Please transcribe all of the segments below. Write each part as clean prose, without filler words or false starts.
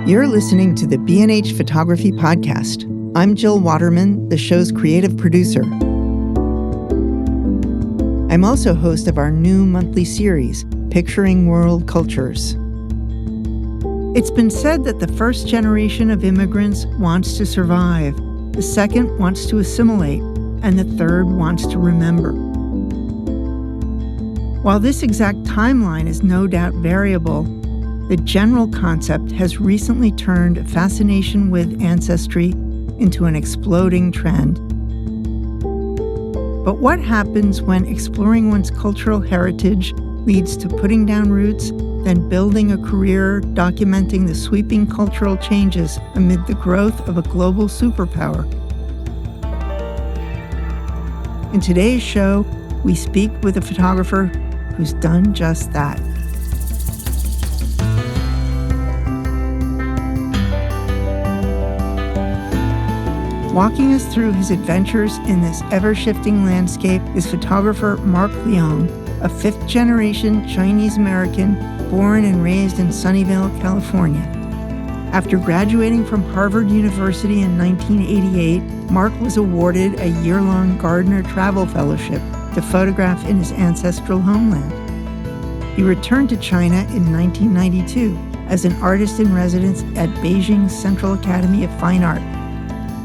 You're listening to the B&H Photography Podcast. I'm Jill Waterman, the show's creative producer. I'm also host of our new monthly series, Picturing World Cultures. It's been said that the first generation of immigrants wants to survive, the second wants to assimilate, and the third wants to remember. While this exact timeline is no doubt variable, the general concept has recently turned a fascination with ancestry into an exploding trend. But what happens when exploring one's cultural heritage leads to putting down roots, then building a career documenting the sweeping cultural changes amid the growth of a global superpower? In today's show, we speak with a photographer who's done just that. Walking us through his adventures in this ever-shifting landscape is photographer Mark Leong, a fifth-generation Chinese-American born and raised in Sunnyvale, California. After graduating from Harvard University in 1988, Mark was awarded a year-long Gardner Travel Fellowship to photograph in his ancestral homeland. He returned to China in 1992 as an artist in residence at Beijing's Central Academy of Fine Art.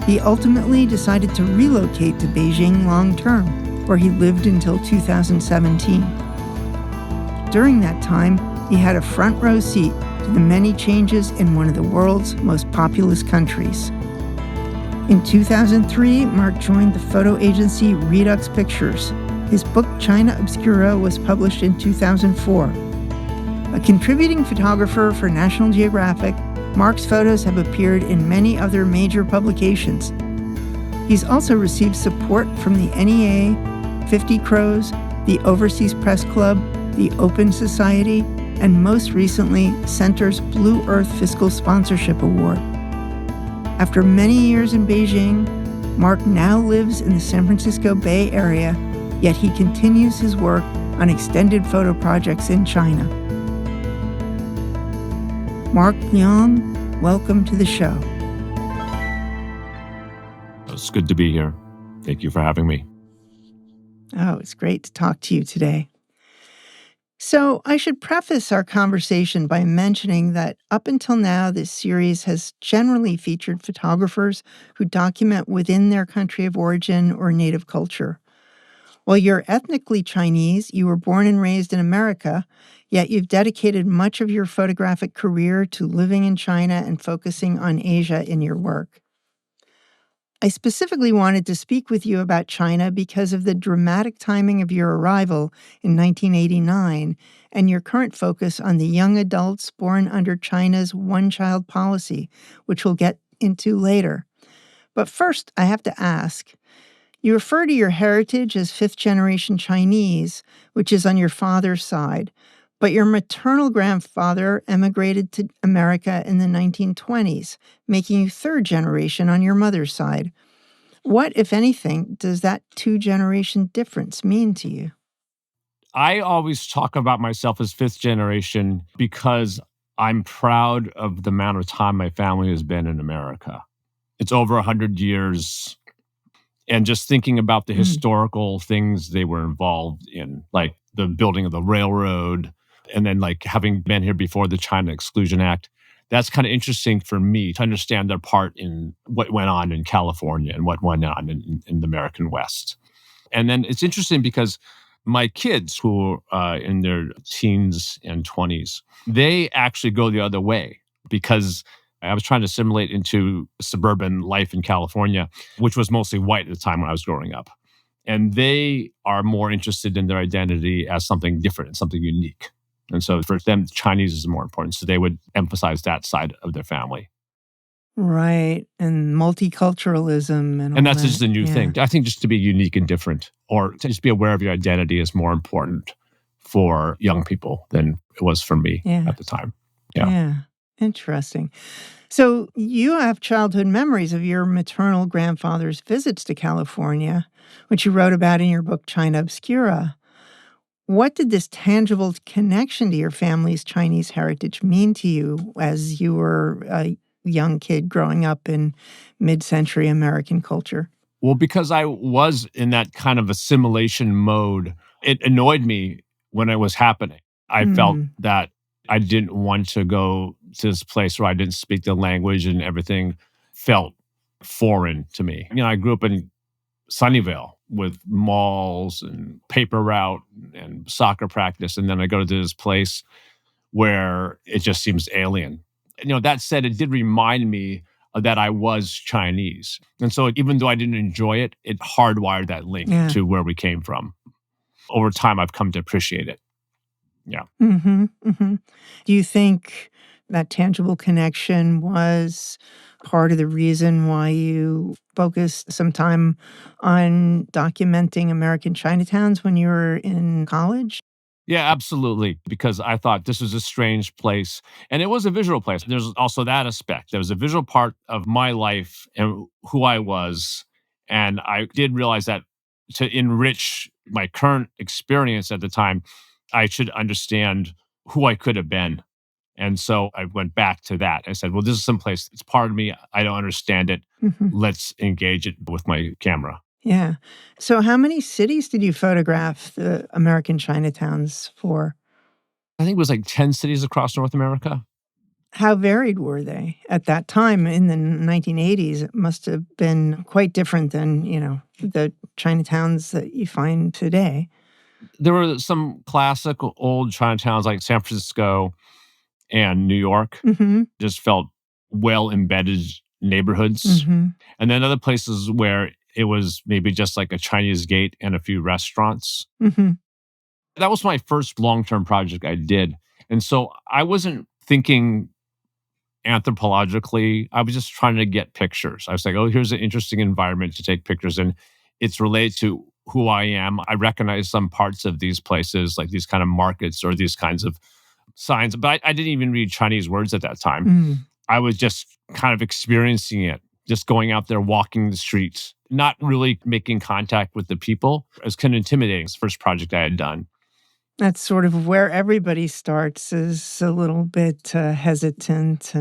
He ultimately decided to relocate to Beijing long-term, where he lived until 2017. During that time, he had a front-row seat to the many changes in one of the world's most populous countries. In 2003, Mark joined the photo agency Redux Pictures. His book China Obscura was published in 2004. A contributing photographer for National Geographic, Mark's photos have appeared in many other major publications. He's also received support from the NEA, 50 Crows, the Overseas Press Club, the Open Society, and most recently, Center's Blue Earth Fiscal Sponsorship Award. After many years in Beijing, Mark now lives in the San Francisco Bay Area, yet he continues his work on extended photo projects in China. Mark Leong, welcome to the show. It's good to be here. Thank you for having me. Oh, it's great to talk to you today. So I should preface our conversation by mentioning that up until now, this series has generally featured photographers who document within their country of origin or native culture. While you're ethnically Chinese, you were born and raised in America, yet you've dedicated much of your photographic career to living in China and focusing on Asia in your work. I specifically wanted to speak with you about China because of the dramatic timing of your arrival in 1989 and your current focus on the young adults born under China's one-child policy, which we'll get into later. But first, I have to ask, you refer to your heritage as fifth-generation Chinese, which is on your father's side, but your maternal grandfather emigrated to America in the 1920s, making you third generation on your mother's side. What, if anything, does that two-generation difference mean to you? I always talk about myself as fifth generation because I'm proud of the amount of time my family has been in America. It's over 100 years. And just thinking about the historical things they were involved in, like the building of the railroad, and then like having been here before the China Exclusion Act, that's kind of interesting for me to understand their part in what went on in California and what went on in the American West. And then it's interesting because my kids who are in their teens and 20s, they actually go the other way because I was trying to assimilate into suburban life in California, which was mostly white at the time when I was growing up. And they are more interested in their identity as something different and something unique. And so for them, Chinese is more important. So they would emphasize that side of their family. Right. And multiculturalism and all And that's that. just a new thing. I think just to be unique and different or to just be aware of your identity is more important for young people than it was for me at the time. Yeah. Interesting. So you have childhood memories of your maternal grandfather's visits to California, which you wrote about in your book, China Obscura. What did this tangible connection to your family's Chinese heritage mean to you as you were a young kid growing up in mid-century American culture? Well, because I was in that kind of assimilation mode, it annoyed me when it was happening. I felt Mm, that I didn't want to go to this place where I didn't speak the language and everything felt foreign to me. I grew up in Sunnyvale with malls and paper route and soccer practice. And then I go to this place where it just seems alien. That said, it did remind me that I was Chinese. And so even though I didn't enjoy it, it hardwired that link yeah. to where we came from. Over time, I've come to appreciate it. Yeah. Mhm, mhm. Do you think that tangible connection was part of the reason why you focused some time on documenting American Chinatowns when you were in college? Yeah, absolutely. Because I thought this was a strange place. And it was a visual place. There's also that aspect. There was a visual part of my life and who I was. And I did realize that to enrich my current experience at the time, I should understand who I could have been. And so I went back to that. I said, well, this is someplace it's part of me. I don't understand it. Mhm. Let's engage it with my camera. Yeah. So how many cities did you photograph the American Chinatowns for? I think it was like 10 cities across North America. How varied were they? At that time in the 1980s, it must have been quite different than, the Chinatowns that you find today. There were some classic old Chinatowns like San Francisco and New York, Mhm. just felt well embedded neighborhoods. Mhm. And then other places where it was maybe just like a Chinese gate and a few restaurants. Mhm. That was my first long term project I did. And so I wasn't thinking anthropologically. I was just trying to get pictures. I was like, oh, here's an interesting environment to take pictures in. It's related to who I am. I recognize some parts of these places, like these kind of markets or these kinds of signs, but I didn't even read Chinese words at that time. Mm. I was just kind of experiencing it, just going out there, walking the streets, not really making contact with the people. It was kind of intimidating. It's the first project I had done. That's sort of where everybody starts is a little bit, hesitant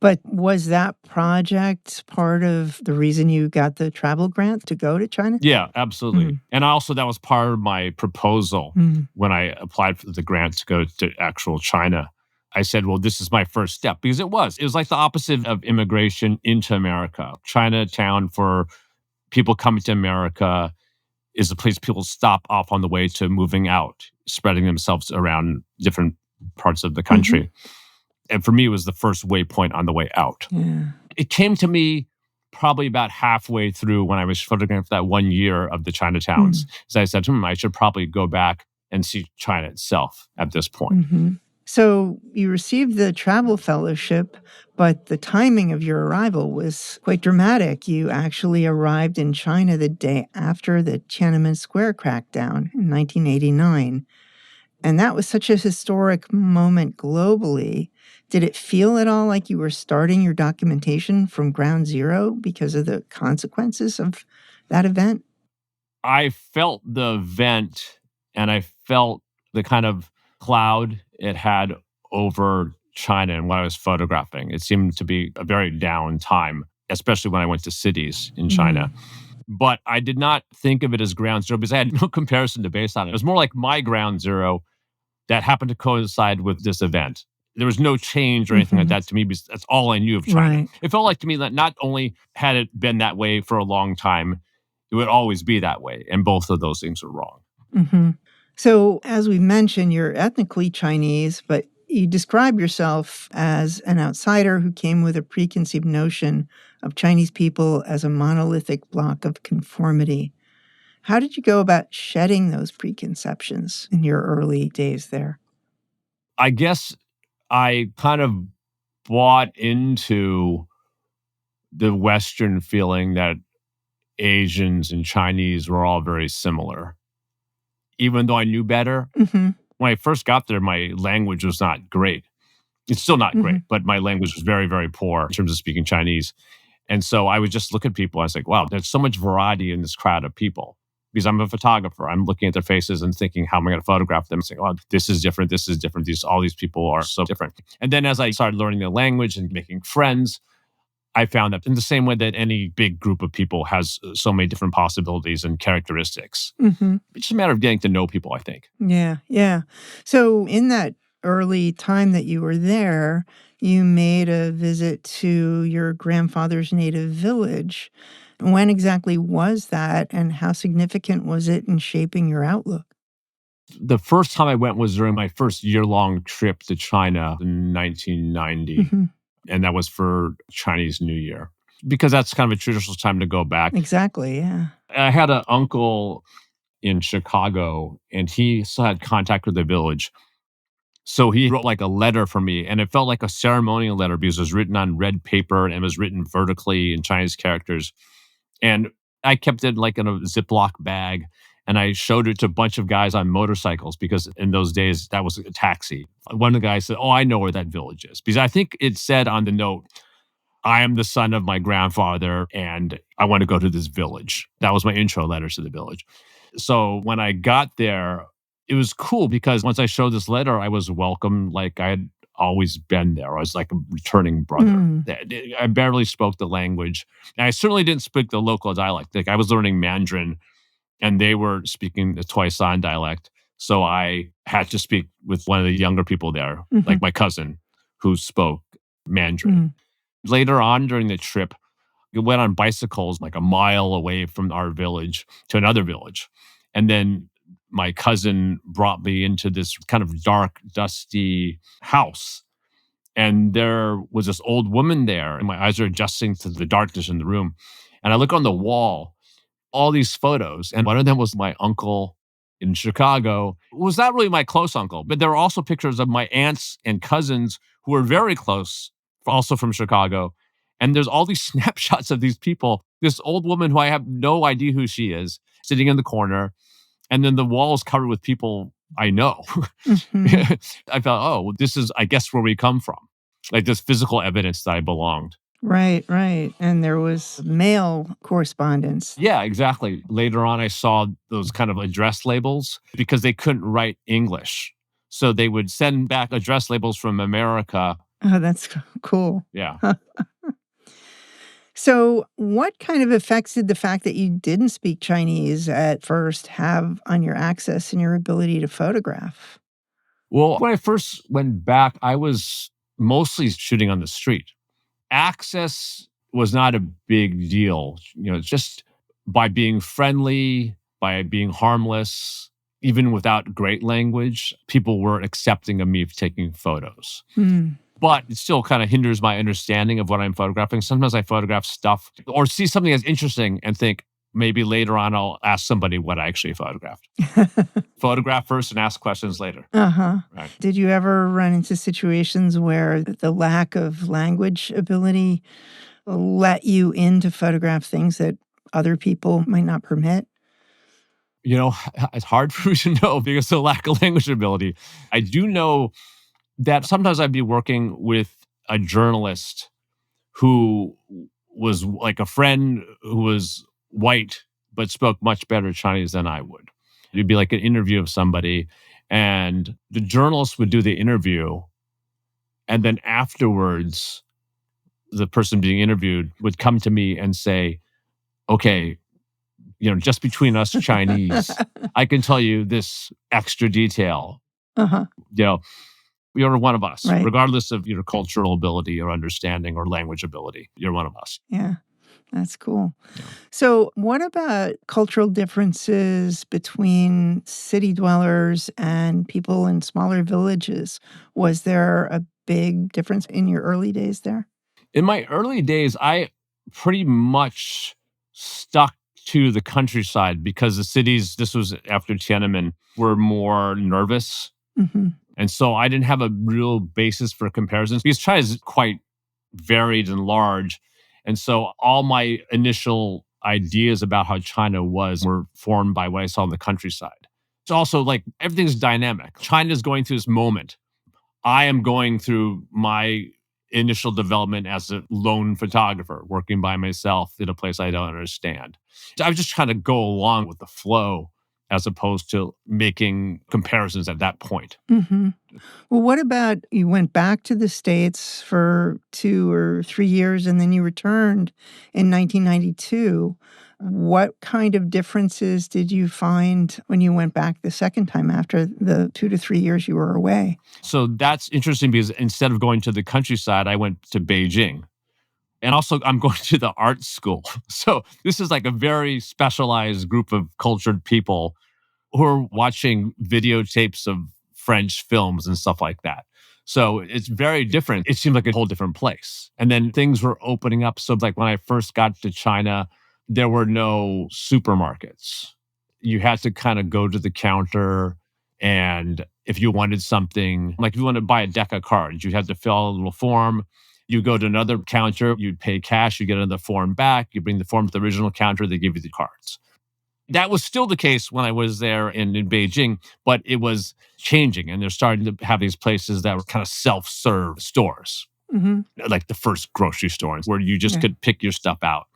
but was that project part of the reason you got the travel grant to go to China? Yeah, absolutely. Mm. And also, that was part of my proposal Mm. when I applied for the grant to go to actual China. I said, well, this is my first step because it was. It was like the opposite of immigration into America. Chinatown for people coming to America is a place people stop off on the way to moving out, spreading themselves around different parts of the Mhm. country. And for me, it was the first waypoint on the way out. Yeah. It came to me probably about halfway through when I was photographing for that 1 year of the Chinatowns. Mm. So I said, I should probably go back and see China itself at this point. Mhm. So you received the travel fellowship, but the timing of your arrival was quite dramatic. You actually arrived in China the day after the Tiananmen Square crackdown in 1989. And that was such a historic moment globally. Did it feel at all like you were starting your documentation from ground zero because of the consequences of that event? I felt the vent and I felt the kind of cloud it had over China and what I was photographing. It seemed to be a very down time, especially when I went to cities in China. Mm. But I did not think of it as ground zero because I had no comparison to base on it. It was more like my ground zero that happened to coincide with this event. There was no change or anything like Mhm. that to me because that's all I knew of China. Right. It felt like to me that not only had it been that way for a long time, it would always be that way. And both of those things are wrong. Mhm. So, as we mentioned, you're ethnically Chinese, but you describe yourself as an outsider who came with a preconceived notion of Chinese people as a monolithic block of conformity. How did you go about shedding those preconceptions in your early days there? I guess I kind of bought into the Western feeling that Asians and Chinese were all very similar. Even though I knew better, Mhm. when I first got there, my language was not great. It's still not great, Mhm. but my language was very, very poor in terms of speaking Chinese. And so I would just look at people. I was like, wow, there's so much variety in this crowd of people. because I'm a photographer. I'm looking at their faces and thinking, how am I going to photograph them? Saying, oh, this is different. This is different. All these people are so different. And then as I started learning the language and making friends, I found that in the same way that any big group of people has so many different possibilities and characteristics, Hmm. it's just a matter of getting to know people, I think. Yeah, yeah. So in that early time that you were there, you made a visit to your grandfather's native village. When exactly was that, and how significant was it in shaping your outlook? The first time I went was during my first year-long trip to China in 1990, Hmm. and that was for Chinese New Year, because that's kind of a traditional time to go back. Exactly, yeah. I had an uncle in Chicago, and he still had contact with the village. So he wrote like a letter for me, and it felt like a ceremonial letter because it was written on red paper and it was written vertically in Chinese characters. And I kept it like in a Ziploc bag, and I showed it to a bunch of guys on motorcycles because in those days that was a taxi. One of the guys said, "Oh, I know where that village is," because I think it said on the note, "I am the son of my grandfather, and I want to go to this village." That was my intro letter to the village. So when I got there, it was cool because once I showed this letter, I was welcomed like I had always been there. I was like a returning brother. Mm, I barely spoke the language. And I certainly didn't speak the local dialect. Like I was learning Mandarin and they were speaking the Toisan dialect. So I had to speak with one of the younger people there, mhm, like my cousin who spoke Mandarin. mm, Later on during the trip, we went on bicycles like a mile away from our village to another village. And then my cousin brought me into this kind of dark, dusty house. And there was this old woman there, and my eyes are adjusting to the darkness in the room. And I look on the wall, all these photos, and one of them was my uncle in Chicago. It was not really my close uncle, but there were also pictures of my aunts and cousins who were very close, also from Chicago. And there's all these snapshots of these people. This old woman who I have no idea who she is, sitting in the corner, and then the wall is covered with people I know. mhm. I thought, oh, this is, I guess, where we come from. Like this physical evidence that I belonged. Right, right. And there was mail correspondence. Yeah, exactly. Later on, I saw those kind of address labels because they couldn't write English. So they would send back address labels from America. Oh, that's cool. Yeah. Huh. So, what kind of effects did the fact that you didn't speak Chinese at first have on your access and your ability to photograph? Well, when I first went back, I was mostly shooting on the street. Access was not a big deal. Just by being friendly, by being harmless, even without great language, people were accepting of me taking photos. Hmm. But it still kind of hinders my understanding of what I'm photographing. Sometimes I photograph stuff or see something that's interesting and think maybe later on I'll ask somebody what I actually photographed. Photograph first and ask questions later. Uh-huh. Right. Did you ever run into situations where the lack of language ability let you in to photograph things that other people might not permit? It's hard for me to know because of the lack of language ability. I do know that sometimes I'd be working with a journalist who was like a friend who was white but spoke much better Chinese than I would. It'd be like an interview of somebody, and the journalist would do the interview, and then afterwards, the person being interviewed would come to me and say, "Okay, just between us Chinese, I can tell you this extra detail. Uh-huh. You know, you're one of us, Right. regardless of your cultural ability or understanding or language ability. You're one of us." Yeah. That's cool. Yeah. So, what about cultural differences between city dwellers and people in smaller villages? Was there a big difference in your early days there? In my early days, I pretty much stuck to the countryside because the cities, this was after Tiananmen, were more nervous. Mhm. And so I didn't have a real basis for comparisons because China is quite varied and large. And so all my initial ideas about how China was were formed by what I saw in the countryside. It's also like everything's dynamic. China's going through this moment. I am going through my initial development as a lone photographer, working by myself in a place I don't understand. So I was just trying to go along with the flow as opposed to making comparisons at that point. Hmm. Well, what about you went back to the States for 2 or 3 years and then you returned in 1992? What kind of differences did you find when you went back the second time after the 2 to 3 years you were away? So that's interesting because instead of going to the countryside, I went to Beijing. And also, I'm going to the art school. So this is like a very specialized group of cultured people who are watching videotapes of French films and stuff like that. So it's very different. It seemed like a whole different place. And then things were opening up. So, like when I first got to China, there were no supermarkets. You had to kind of go to the counter. And if you wanted something, like if you wanted to buy a deck of cards, you had to fill out a little form. You go to another counter, you'd pay cash, you get another form back, you bring the form to the original counter, they give you the cards. That was still the case when I was there in Beijing, but it was changing. And they're starting to have these places that were kind of self-serve stores, Hmm. like the first grocery stores where you just Yeah. could pick your stuff out.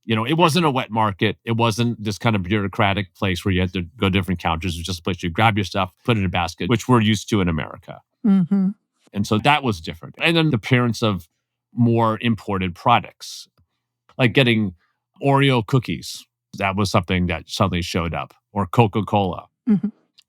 It wasn't a wet market. It wasn't this kind of bureaucratic place where you had to go to different counters. It was just a place you grab your stuff, put it in a basket, which we're used to in America. Hmm. And so that was different. And then the appearance of more imported products, like getting Oreo cookies. That was something that suddenly showed up, or Coca-Cola. Hmm.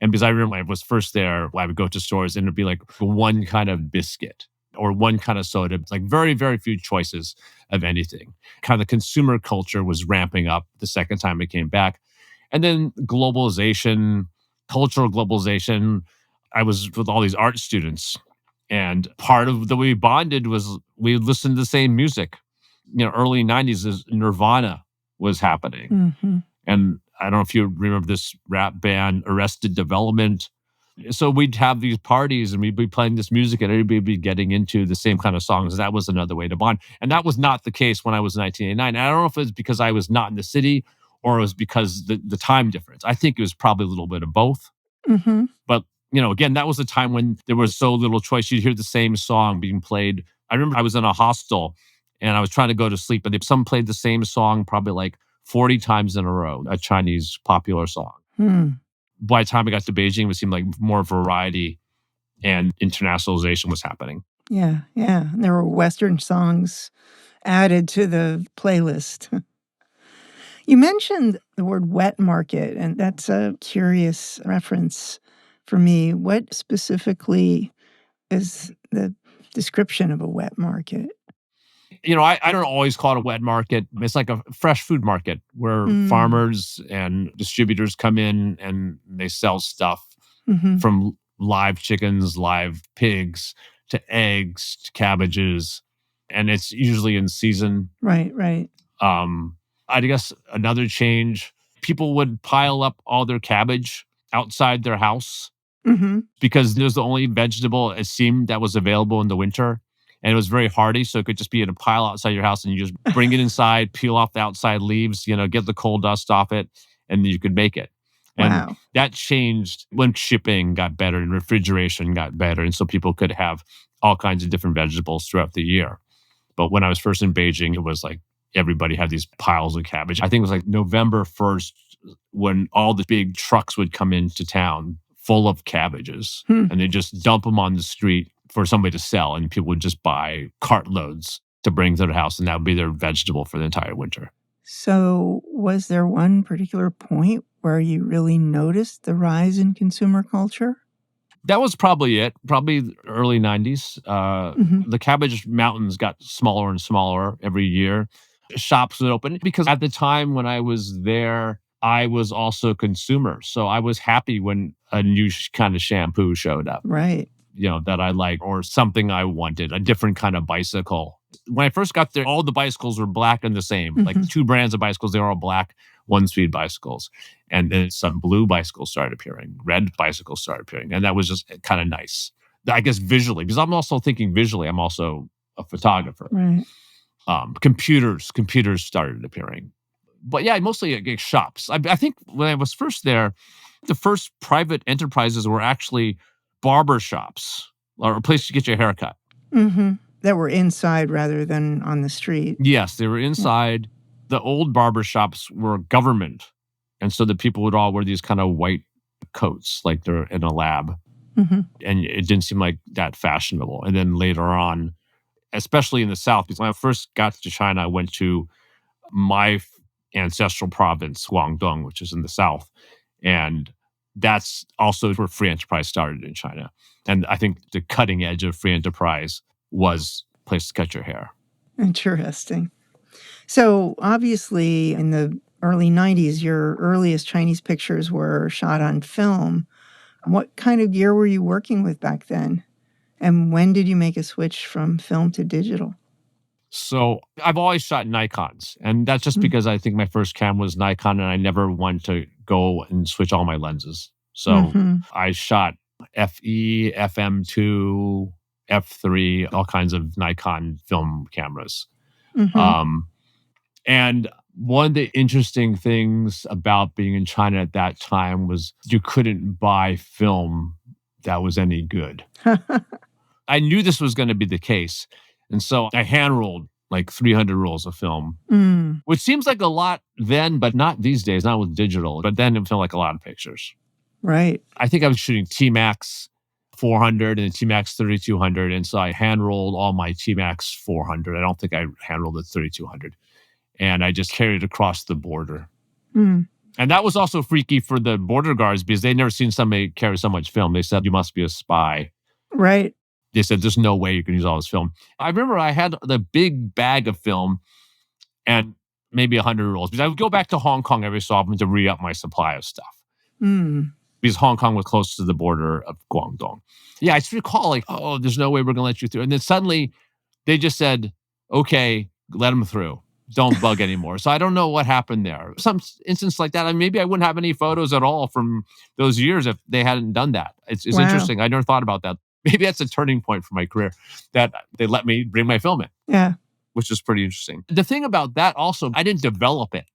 And because I remember when I was first there, I would go to stores and it'd be like one kind of biscuit or one kind of soda. It's like very, very few choices of anything. Kind of consumer culture was ramping up the second time it came back. And then globalization, cultural globalization. I was with all these art students. And part of the way we bonded was we listened to the same music. Early 90s is Nirvana was happening. Hmm. And I don't know if you remember this rap band, Arrested Development. So we'd have these parties and we'd be playing this music and everybody would be getting into the same kind of songs. That was another way to bond. And that was not the case when I was in 1989. And I don't know if it was because I was not in the city or it was because the time difference. I think it was probably a little bit of both. Hmm. But, again, that was a time when there was so little choice. You'd hear the same song being played. I remember I was in a hostel and I was trying to go to sleep, and some played the same song probably like 40 times in a row, a Chinese popular song. Hmm. By the time I got to Beijing, it seemed like more variety and internationalization was happening. Yeah, yeah. There were Western songs added to the playlist. You mentioned the word wet market, and that's a curious reference for me. What specifically is the description of a wet market? I don't always call it a wet market. It's like a fresh food market where Mm. farmers and distributors come in and they sell stuff Mhm. from live chickens, live pigs, to eggs, to cabbages, and it's usually in season. Right, right. Um, I guess another change, people would pile up all their cabbage outside their house Mhm. because it was the only vegetable it seemed that was available in the winter. And it was very hardy, so it could just be in a pile outside your house and you just bring it inside, peel off the outside leaves, get the coal dust off it, and you could make it. And Wow. that changed when shipping got better and refrigeration got better. And so people could have all kinds of different vegetables throughout the year. But when I was first in Beijing, it was like everybody had these piles of cabbage. I think it was like November 1st when all the big trucks would come into town full of cabbages Hmm. and they just dump them on the street for somebody to sell. And people would just buy cartloads to bring to their house. And that would be their vegetable for the entire winter. So, was there one particular point where you really noticed the rise in consumer culture? That was probably it, probably the early 90s. Mhm. The cabbage mountains got smaller and smaller every year. Shops would open because at the time when I was there, I was also a consumer. So I was happy when a new kind of shampoo showed up, Right. that I like, or something I wanted, a different kind of bicycle. When I first got there, all the bicycles were black and the same, like Mhm. two brands of bicycles. They were all black, one-speed bicycles. And then some blue bicycles started appearing, red bicycles started appearing. And that was just kind of nice. I guess visually, because I'm also thinking visually, I'm also a photographer. Right. Computers started appearing. But yeah, mostly shops. I think when I was first there, the first private enterprises were actually barber shops or a place to get your hair cut. Mhm. That were inside rather than on the street. Yes, they were Yeah. inside. The old barbershops were government. And so the people would all wear these kind of white coats like they're in a lab. Mhm. And it didn't seem like that fashionable. And then later on, especially in the South, because when I first got to China, I went to my ancestral province, Guangdong, which is in the South. And that's also where free enterprise started in China. And I think the cutting edge of free enterprise was a place to cut your hair. Interesting. So, obviously, in the early 90s, your earliest Chinese pictures were shot on film. What kind of gear were you working with back then? And when did you make a switch from film to digital? So I've always shot Nikons, and that's just Mm. because I think my first camera was Nikon, and I never wanted to go and switch all my lenses. So Mhm. I shot FE, FM2, F3, all kinds of Nikon film cameras. Mhm. Um, and one of the interesting things about being in China at that time was you couldn't buy film that was any good. I knew this was going to be the case. And so I hand rolled like 300 rolls of film, Mm. which seems like a lot then, but not these days, not with digital. But then it felt like a lot of pictures. Right. I think I was shooting T-Max 400 and T-Max 3200. And so I hand rolled all my T-Max 400. I don't think I hand rolled the 3200. And I just carried it across the border. Mm. And that was also freaky for the border guards because they'd never seen somebody carry so much film. They said, "You must be a spy." Right. They said, "There's no way you can use all this film." I remember I had the big bag of film and maybe 100 rolls because I would go back to Hong Kong every so often to re-up my supply of stuff Mm. because Hong Kong was close to the border of Guangdong. Yeah, I just recall like, "Oh, there's no way we're going to let you through." And then suddenly they just said, "Okay, let them through. Don't bug anymore." So I don't know what happened there. Some instance like that, and maybe I wouldn't have any photos at all from those years if they hadn't done that. It's Wow. interesting. I never thought about that. Maybe that's a turning point for my career that they let me bring my film in, Yeah. which is pretty interesting. The thing about that also, I didn't develop it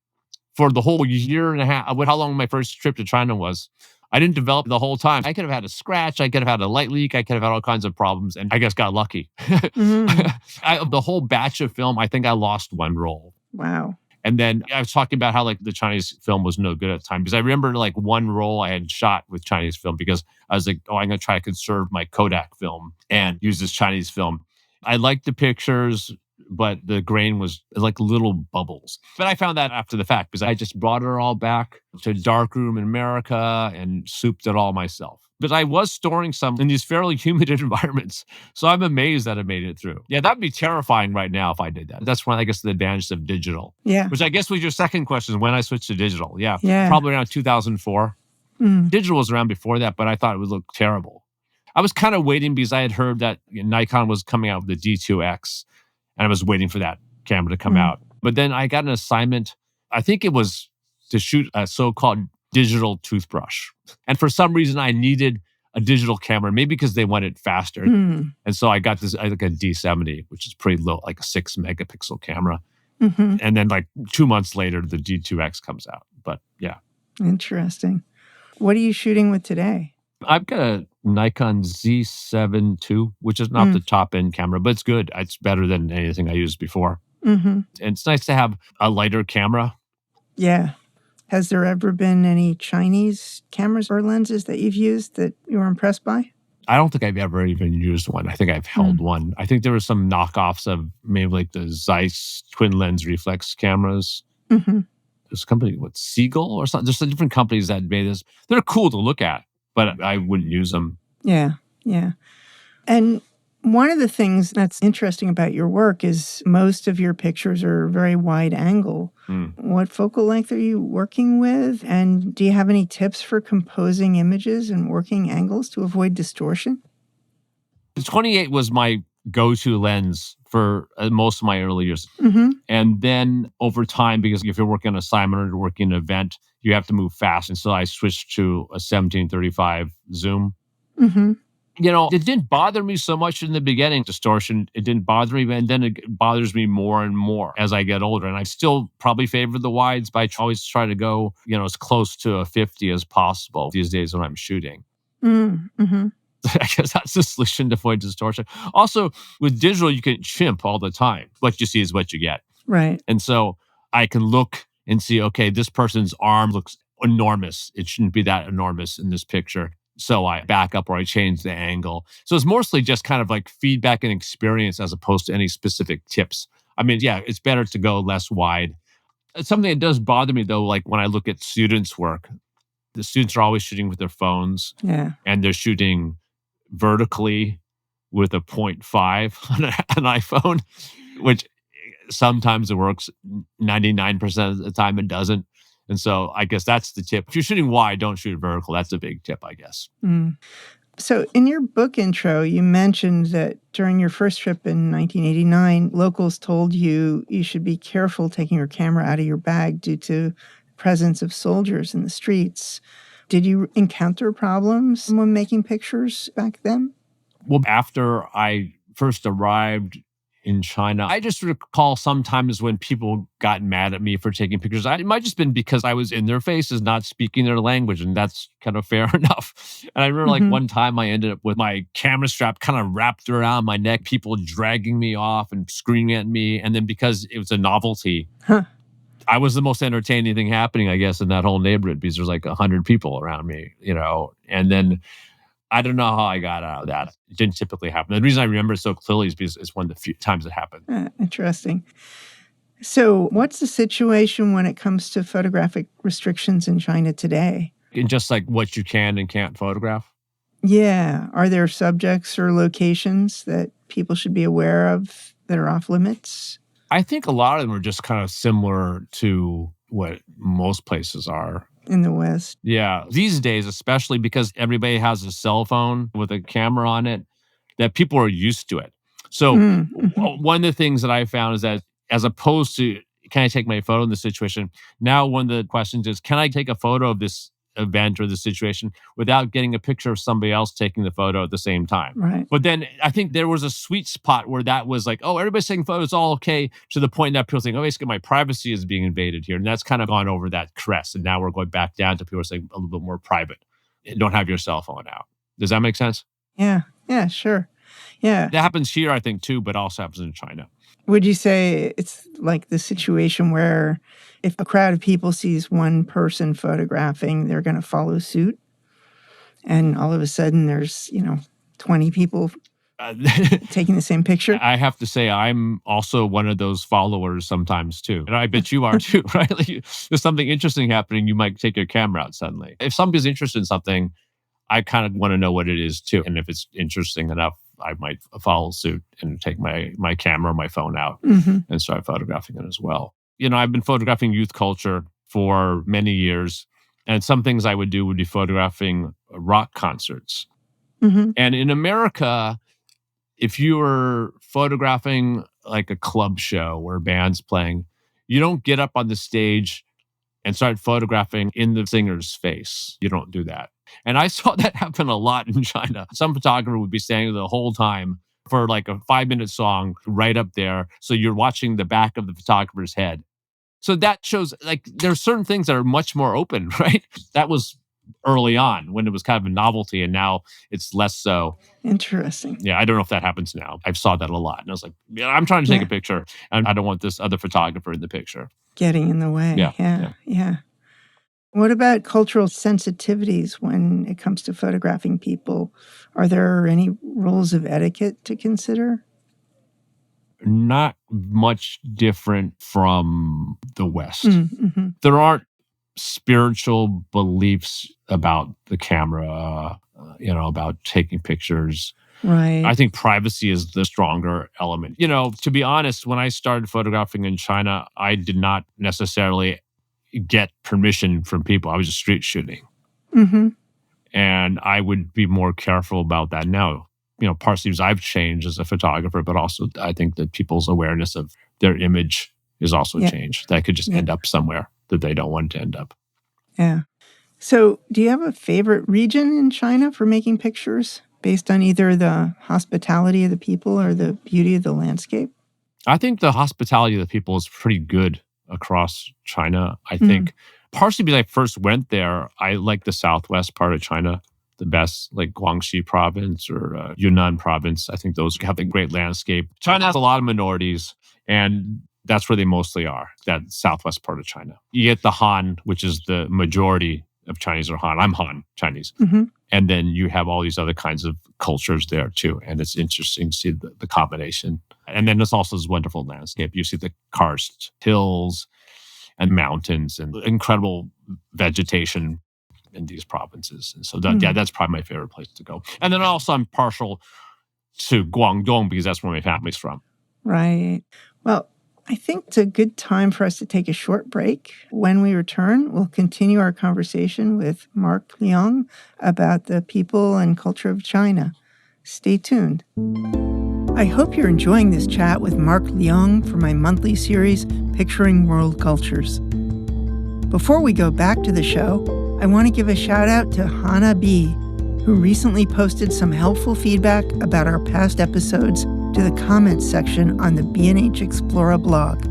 for the whole year and a half. How long my first trip to China was. I didn't develop the whole time. I could have had a scratch. I could have had a light leak. I could have had all kinds of problems. And I guess got lucky. Mhm. The whole batch of film, I think I lost one roll. Wow. And then I was talking about how like the Chinese film was no good at the time because I remember like one roll I had shot with Chinese film because I was like, oh, I'm going to try to conserve my Kodak film and use this Chinese film. I liked the pictures, but the grain was like little bubbles. But I found that after the fact because I just brought it all back to a darkroom in America and souped it all myself. But I was storing some in these fairly humid environments. So I'm amazed that I made it through. Yeah, that'd be terrifying right now if I did that. That's one, I guess, the advantage of digital, Yeah. which I guess was your second question when I switched to digital. Yeah, Yeah. probably around 2004. Mm. Digital was around before that, but I thought it would look terrible. I was kind of waiting because I had heard that Nikon was coming out with the D2X, and I was waiting for that camera to come Mm. out. But then I got an assignment. I think it was to shoot a so-called digital toothbrush. And for some reason, I needed a digital camera, maybe because they wanted it faster. Mm. And so I got this, I think a D70, which is pretty low, like a 6 megapixel camera. Mhm. And then like 2 months later, the D2X comes out. But yeah, Interesting. What are you shooting with today? I've got a Nikon Z7 II, which is not Mm. the top end camera, but it's good. It's better than anything I used before. Mhm. And it's nice to have a lighter camera. Yeah. Has there ever been any Chinese cameras or lenses that you've used that you were impressed by? I don't think I've ever even used one. I think I've held Mm. one. I think there were some knockoffs of maybe like the Zeiss twin lens reflex cameras. Mhm. There's a company, what, Seagull or something? There's some different companies that made this. They're cool to look at, but I wouldn't use them. Yeah. Yeah. And one of the things that's interesting about your work is most of your pictures are very wide angle. Mm. What focal length are you working with? And do you have any tips for composing images and working angles to avoid distortion? The 28 was my go-to lens for most of my early years. Mm-hmm. And then over time, because if you're working on an assignment or working an event, you have to move fast. And so I switched to a 1735 zoom. Mm-hmm. It didn't bother me so much in the beginning, distortion. It didn't bother me, and then it bothers me more and more as I get older. And I still probably favor the wides, but I always try to go, as close to a 50 as possible these days when I'm shooting. Mm-hmm. I guess that's the solution to avoid distortion. Also, with digital, you can chimp all the time. What you see is what you get. Right. And so I can look and see, okay, this person's arm looks enormous. It shouldn't be that enormous in this picture. So I back up or I change the angle. So it's mostly just kind of like feedback and experience as opposed to any specific tips. I mean, yeah, it's better to go less wide. It's something that does bother me though, like when I look at students' work, the students are always shooting with their phones Yeah. and they're shooting vertically with a point 0.5 on an iPhone, which sometimes it works. 99% of the time it doesn't. And so I guess that's the tip. If you're shooting wide, don't shoot vertical. That's a big tip, I guess. Mm. So, in your book intro, you mentioned that during your first trip in 1989, locals told you you should be careful taking your camera out of your bag due to the presence of soldiers in the streets. Did you encounter problems when making pictures back then? Well, after I first arrived in China, I just recall sometimes when people got mad at me for taking pictures. It might just been because I was in their faces, not speaking their language, and that's kind of fair enough. And I remember like Hmm. one time I ended up with my camera strap kind of wrapped around my neck, people dragging me off and screaming at me. And then because it was a novelty, Huh. I was the most entertaining thing happening, I guess, in that whole neighborhood because there's like 100 people around me, and then I don't know how I got out of that. It didn't typically happen. The reason I remember it so clearly is because it's one of the few times it happened. Interesting. So, what's the situation when it comes to photographic restrictions in China today? And just like what you can and can't photograph. Yeah. Are there subjects or locations that people should be aware of that are off limits? I think a lot of them are just kind of similar to what most places are. In the West. Yeah. These days, especially because everybody has a cell phone with a camera on it, that people are used to it. So Mm-hmm. one of the things that I found is that as opposed to can I take my photo in this situation, now one of the questions is can I take a photo of this event or the situation without getting a picture of somebody else taking the photo at the same time? Right. But then I think there was a sweet spot where that was like, oh, everybody's taking photos, all okay, to the point that people think, oh, basically my privacy is being invaded here. And that's kind of gone over that crest. And now we're going back down to people saying a little bit more private. Don't have your cell phone out. Does that make sense? Yeah. Yeah, sure. Yeah. That happens here, I think, too, but also happens in China. Would you say it's like the situation where if a crowd of people sees one person photographing, they're going to follow suit? And all of a sudden there's, 20 people taking the same picture? I have to say, I'm also one of those followers sometimes too. And I bet you are too, right? Like, there's something interesting happening, you might take your camera out suddenly. If somebody's interested in something, I kind of want to know what it is too. And if it's interesting enough, I might follow suit and take my camera or my phone out Mm-hmm. and start photographing it as well. I've been photographing youth culture for many years. And some things I would do would be photographing rock concerts. Mm-hmm. And in America, if you were photographing like a club show where a band's playing, you don't get up on the stage and start photographing in the singer's face. You don't do that. And I saw that happen a lot in China. Some photographer would be standing the whole time for like a 5-minute song right up there. So you're watching the back of the photographer's head. So that shows like there are certain things that are much more open, right? That was early on when it was kind of a novelty, and now it's less so. Interesting. Yeah, I don't know if that happens now. I've saw that a lot. And I was like, yeah, I'm trying to take Yeah. a picture and I don't want this other photographer in the picture. Getting in the way. Yeah, Yeah. What about cultural sensitivities when it comes to photographing people? Are there any rules of etiquette to consider? Not much different from the West. Mm-hmm. There aren't spiritual beliefs about the camera, about taking pictures. Right. I think privacy is the stronger element. To be honest, when I started photographing in China, I did not necessarily get permission from people. I was just street shooting. Mm-hmm. And I would be more careful about that now. Partially because I've changed as a photographer, but also I think that people's awareness of their image is also changed. That could just end up somewhere that they don't want to end up. Yeah. So do you have a favorite region in China for making pictures based on either the hospitality of the people or the beauty of the landscape? I think the hospitality of the people is pretty good across China. I think partially because I first went there, I like the southwest part of China. the best, like Guangxi province or Yunnan province. I think those have a great landscape. China has a lot of minorities, and that's where they mostly are, that southwest part of China. You get the Han, which is the majority of Chinese are Han. I'm Han Chinese. Hmm. And then you have all these other kinds of cultures there too. And it's interesting to see the combination. And then there's also this wonderful landscape. You see the karst hills and mountains and incredible vegetation in these provinces. And so that's probably my favorite place to go. And then also I'm partial to Guangdong because that's where my family's from. Right. Well, I think it's a good time for us to take a short break. When we return, we'll continue our conversation with Mark Leong about the people and culture of China. Stay tuned. I hope you're enjoying this chat with Mark Leong for my monthly series, Picturing World Cultures. Before we go back to the show, I want to give a shout out to Hannah B., who recently posted some helpful feedback about our past episodes to the comments section on the B&H Explora blog.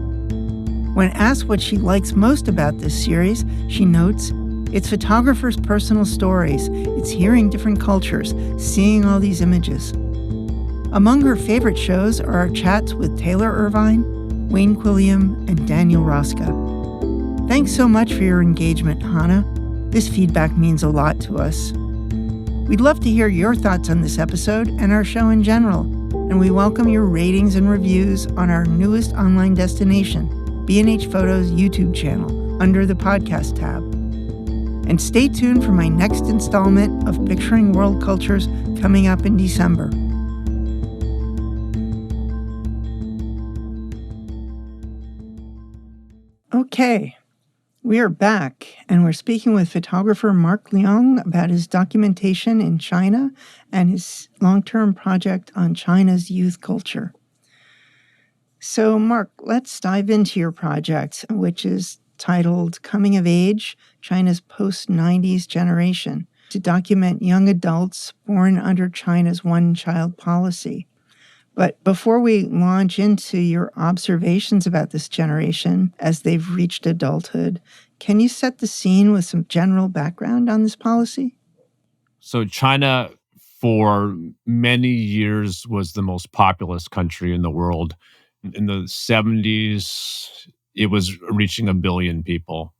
When asked what she likes most about this series, she notes, it's photographers' personal stories. It's hearing different cultures, seeing all these images. Among her favorite shows are our chats with Taylor Irvine, Wayne Quilliam, and Daniel Rosca. Thanks so much for your engagement, Hannah. This feedback means a lot to us. We'd love to hear your thoughts on this episode and our show in general, and we welcome your ratings and reviews on our newest online destination, B&H Photo's YouTube channel, under the podcast tab. And stay tuned for my next installment of Picturing World Cultures coming up in December. Okay. We are back, and we're speaking with photographer Mark Leong about his documentation in China and his long-term project on China's youth culture. So, Mark, let's dive into your project, which is titled Coming of Age, China's Post-90s Generation, to document young adults born under China's one-child policy. But before we launch into your observations about this generation as they've reached adulthood, can you set the scene with some general background on this policy? So China, for many years, was the most populous country in the world. In the 70s, it was reaching 1 billion people.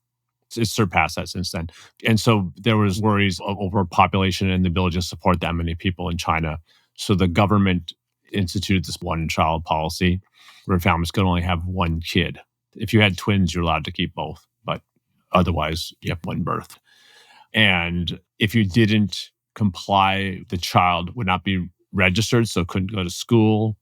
It's surpassed that since then. And so there was worries of overpopulation and the ability to support that many people in China. So the government instituted this one-child policy where families could only have one kid. If you had twins, you're allowed to keep both, but otherwise you have one birth. And if you didn't comply, the child would not be registered, so couldn't go to school,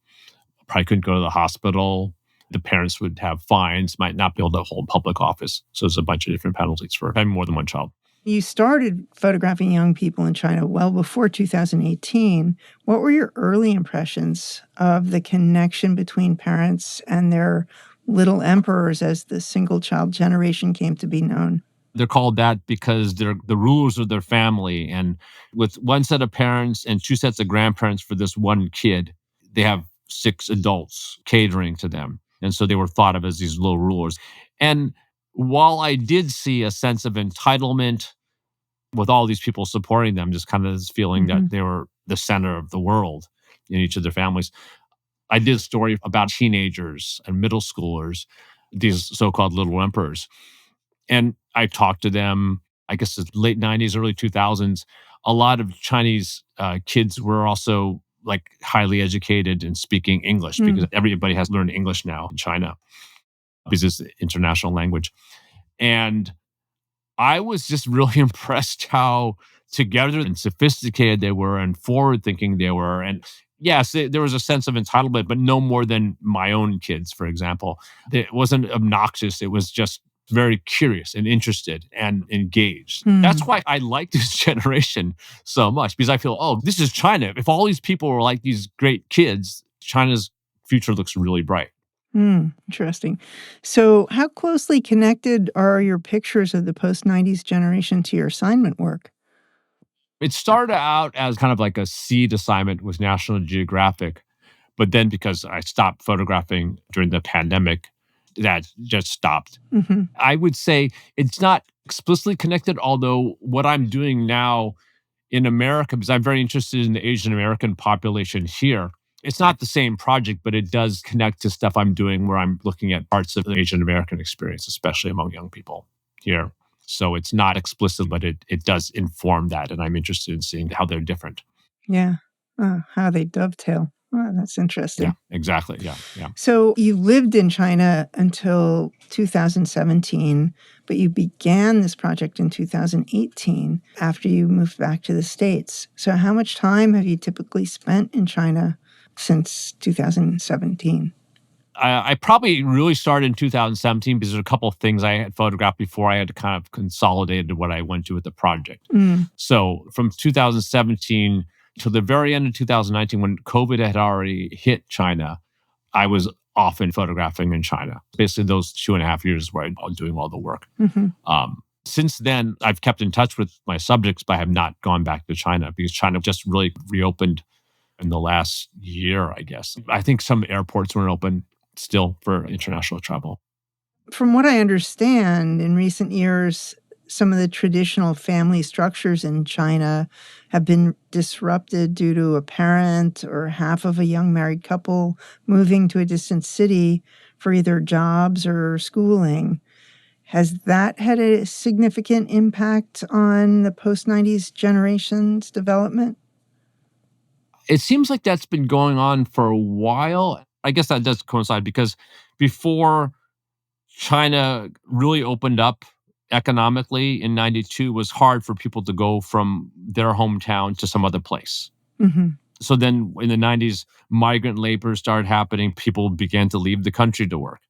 probably couldn't go to the hospital. The parents would have fines, might not be able to hold public office. So there's a bunch of different penalties for having more than one child. You started photographing young people in China well before 2018. What were your early impressions of the connection between parents and their little emperors as the single-child generation came to be known? They're called that because they're the rulers of their family. And with one set of parents and two sets of grandparents for this one kid, they have 6 adults catering to them. And so they were thought of as these little rulers. And while I did see a sense of entitlement with all these people supporting them, just kind of this feeling that they were the center of the world in each of their families, I did a story about teenagers and middle schoolers, these so-called little emperors. And I talked to them, I guess it's late 90s, early 2000s. A lot of Chinese kids were also like highly educated in speaking English because everybody has learned English now in China because it's the international language. And I was just really impressed how together and sophisticated they were and forward-thinking they were. And yes, there was a sense of entitlement, but no more than my own kids, for example. It wasn't obnoxious. It was just very curious and interested and engaged. That's why I like this generation so much, because I feel, oh, this is China. If all these people were like these great kids, China's future looks really bright. Interesting. So how closely connected are your pictures of the post-90s generation to your assignment work? It started out as kind of like a seed assignment with National Geographic, but then because I stopped photographing during the pandemic, that just stopped. I would say it's not explicitly connected, although what I'm doing now in America, because I'm very interested in the Asian American population here. It's not the same project, but it does connect to stuff I'm doing where I'm looking at parts of the Asian American experience, especially among young people here. So it's not explicit, but it does inform that. And I'm interested in seeing how they're different. Yeah. How they dovetail. Oh, that's Yeah, interesting. exactly. Yeah. Yeah. So you lived in China until 2017, but you began this project in 2018 after you moved back to the States. So how much time have you typically spent in China since 2017? I probably really started in 2017 because there's a couple of things I had photographed before I had kind of consolidated what I went to with the project. Mm, So from 2017 to the very end of 2019, when COVID had already hit China, I was often photographing in China. Basically, those 2.5 years where I was doing all the work. hmm Since then, I've kept in touch with my subjects, but I have not gone back to China because China just really reopened in the last year, I guess. I think some airports weren't open still for international travel. From what I understand, in recent years, some of the traditional family structures in China have been disrupted due to a parent or half of a young married couple moving to a distant city for either jobs or schooling. Has that had a significant impact on the post 90s generation's development? It seems like that's been going on for a while. I guess that does coincide because before China really opened up economically in 92, it was hard for people to go from their hometown to some other place. Hmm. So then in the 90s, migrant labor started happening. People began to leave the country to work.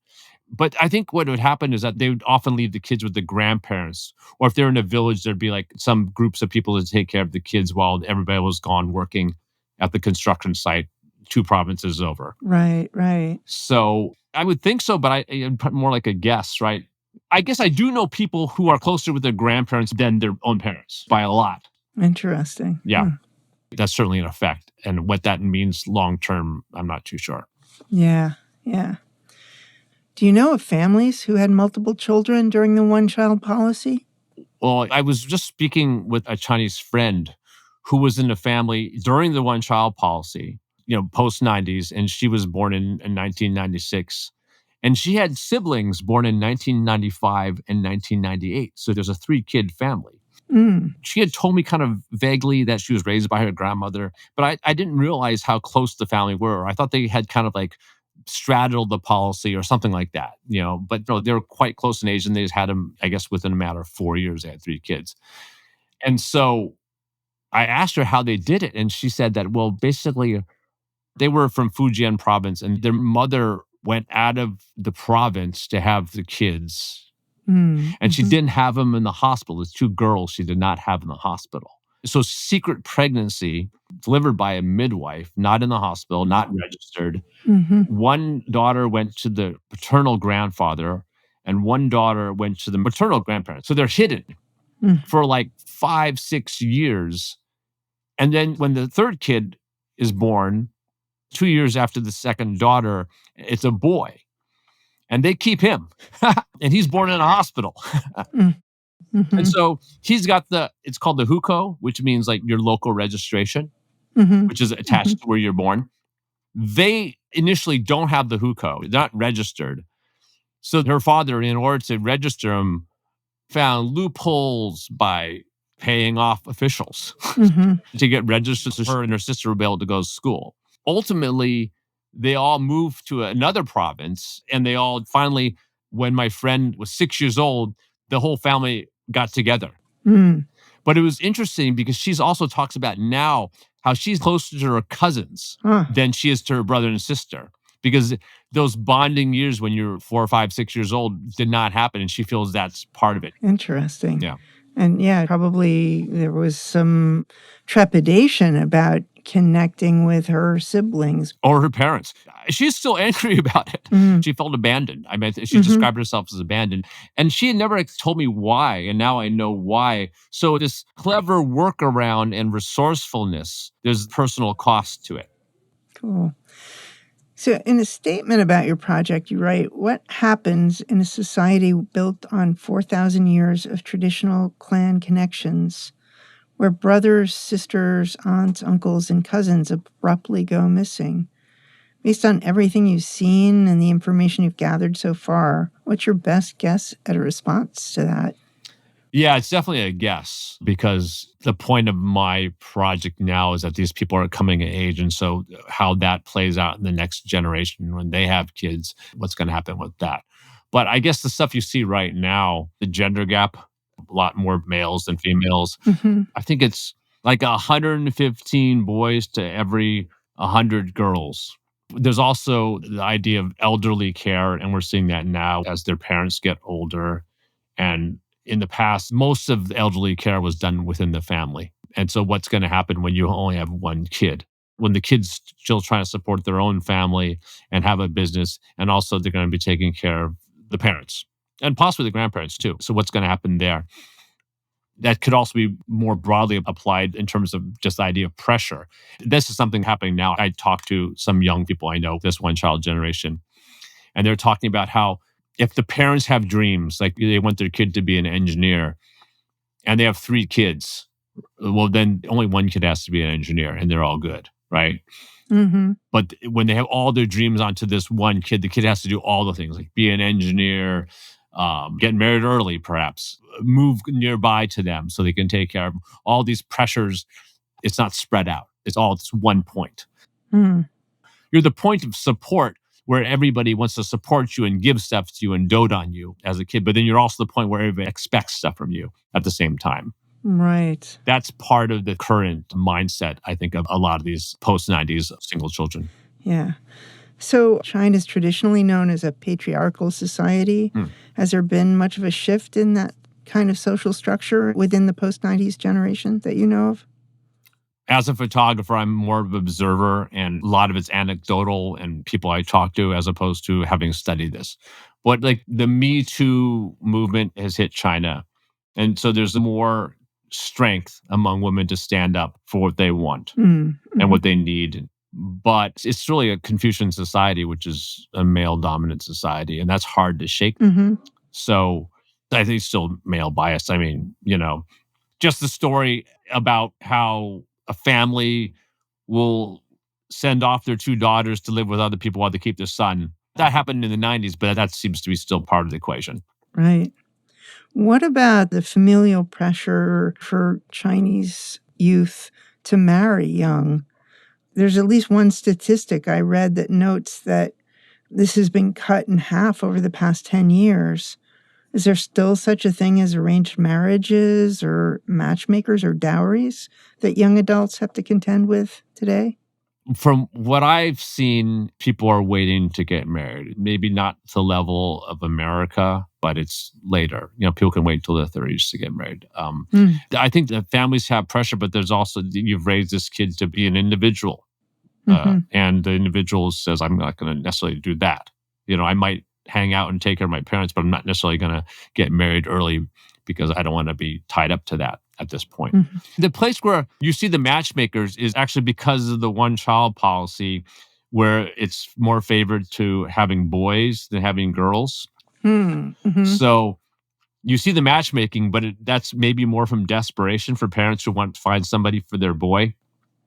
But I think what would happen is that they would often leave the kids with the grandparents. Or if they're in a village, there'd be like some groups of people to take care of the kids while everybody was gone working at the construction site 2 provinces over. Right, right. So I would think so, but more like a guess, right? I guess I do know people who are closer with their grandparents than their own parents by a lot. Interesting. Yeah, that's certainly an effect. And what that means long term, I'm not too sure. Yeah, yeah. Do you know of families who had multiple children during the one child policy? Well, I was just speaking with a Chinese friend who was in a family during the one child policy, post 90s, and she was born in 1996. And she had siblings born in 1995 and 1998. So there's a 3-kid family. Mm, She had told me kind of vaguely that she was raised by her grandmother, but I didn't realize how close the family were. I thought they had kind of like straddled the policy or something like that, but no, they were quite close in age and they just had them, I guess, within a matter of 4 years, they had 3 kids. And so I asked her how they did it. And she said that, well, basically, they were from Fujian province and their mother went out of the province to have the kids. And she mhm, didn't have them in the hospital. There's 2 girls she did not have in the hospital. So secret pregnancy delivered by a midwife, not in the hospital, not registered. mhm, One daughter went to the paternal grandfather and one daughter went to the maternal grandparents. So they're hidden mm, for like 5, 6 years. And then when the third kid is born, 2 years after the second daughter, it's a boy. And they keep him. And he's born in a hospital. mm, And mhm, so he's got it's called the hukou, which means like your local registration, mhm, which is attached mhm, to where you're born. They initially don't have the hukou. They're not registered. So her father, in order to register him, found loopholes by paying off officials mhm, to get registered so her and her sister would be able to go to school. Ultimately, they all moved to another province and they all finally, when my friend was 6 years old, the whole family got together. mm. But it was interesting because she's also talks about now how she's closer to her cousins Huh, than she is to her brother and sister because those bonding years when you're 4 or 5, 6 years old did not happen. And she feels that's part of it. interesting. Yeah. And yeah, probably there was some trepidation about connecting with her siblings. Or her parents. She's still angry about it. Mm, She felt abandoned. I mean, she mhm, described herself as abandoned, and she had never told me why, and now I know why. So this clever workaround and resourcefulness, there's personal cost to it. cool. So, in a statement about your project, you write, "What happens in a society built on 4,000 years of traditional clan connections where brothers, sisters, aunts, uncles, and cousins abruptly go missing. Based on everything you've seen and the information you've gathered so far, what's your best guess at a response to that? Yeah, it's definitely a guess because the point of my project now is that these people are coming of age. And so, how that plays out in the next generation when they have kids, what's going to happen with that? But I guess the stuff you see right now, the gender gap, a lot more males than females. Hmm. I think it's like 115 boys to every 100 girls. There's also the idea of elderly care, and we're seeing that now as their parents get older. And in the past, most of the elderly care was done within the family. And so, what's going to happen when you only have one kid? When the kid's still trying to support their own family and have a business, and also they're going to be taking care of the parents and possibly the grandparents too. So, what's going to happen there? That could also be more broadly applied in terms of just the idea of pressure. This is something happening now. I talked to some young people I know, this one child generation, and they're talking about how if the parents have dreams, like they want their kid to be an engineer and they have three kids, well, then only one kid has to be an engineer and they're all good, right? Hmm. But when they have all their dreams onto this one kid, the kid has to do all the things like be an engineer, get married early, perhaps move nearby to them so they can take care of all these pressures. It's not spread out. It's all this one point. Mm. You're the point of support where everybody wants to support you and give stuff to you and dote on you as a kid. But then you're also the point where everybody expects stuff from you at the same time. Right. That's part of the current mindset, I think, of a lot of these post-90s single children. Yeah. So China's traditionally known as a patriarchal society. Hmm. Has there been much of a shift in that kind of social structure within the post-90s generation that you know of? As a photographer, I'm more of an observer, and a lot of it's anecdotal and people I talk to as opposed to having studied this. But like the Me Too movement has hit China. And so there's more strength among women to stand up for what they want Mm. and Hmm. what they need. But it's really a Confucian society, which is a male dominant society, and that's hard to shake. Hmm. So I think it's still male bias. I mean, just the story about how a family will send off their two daughters to live with other people while they keep their son. That happened in the 90s, but that seems to be still part of the equation. Right. What about the familial pressure for Chinese youth to marry young? There's at least one statistic I read that notes that this has been cut in half over the past 10 years. Is there still such a thing as arranged marriages or matchmakers or dowries that young adults have to contend with today? From what I've seen, people are waiting to get married. Maybe not to the level of America, but it's later. People can wait till their 30s to get married. Mm. I think that families have pressure, but there's also you've raised this kid to be an individual, Hmm. and the individual says, "I'm not going to necessarily do that." I might hang out and take care of my parents, but I'm not necessarily going to get married early because I don't want to be tied up to that at this point. Hmm. The place where you see the matchmakers is actually because of the one child policy where it's more favored to having boys than having girls. Hmm. So you see the matchmaking, but that's maybe more from desperation for parents who want to find somebody for their boy.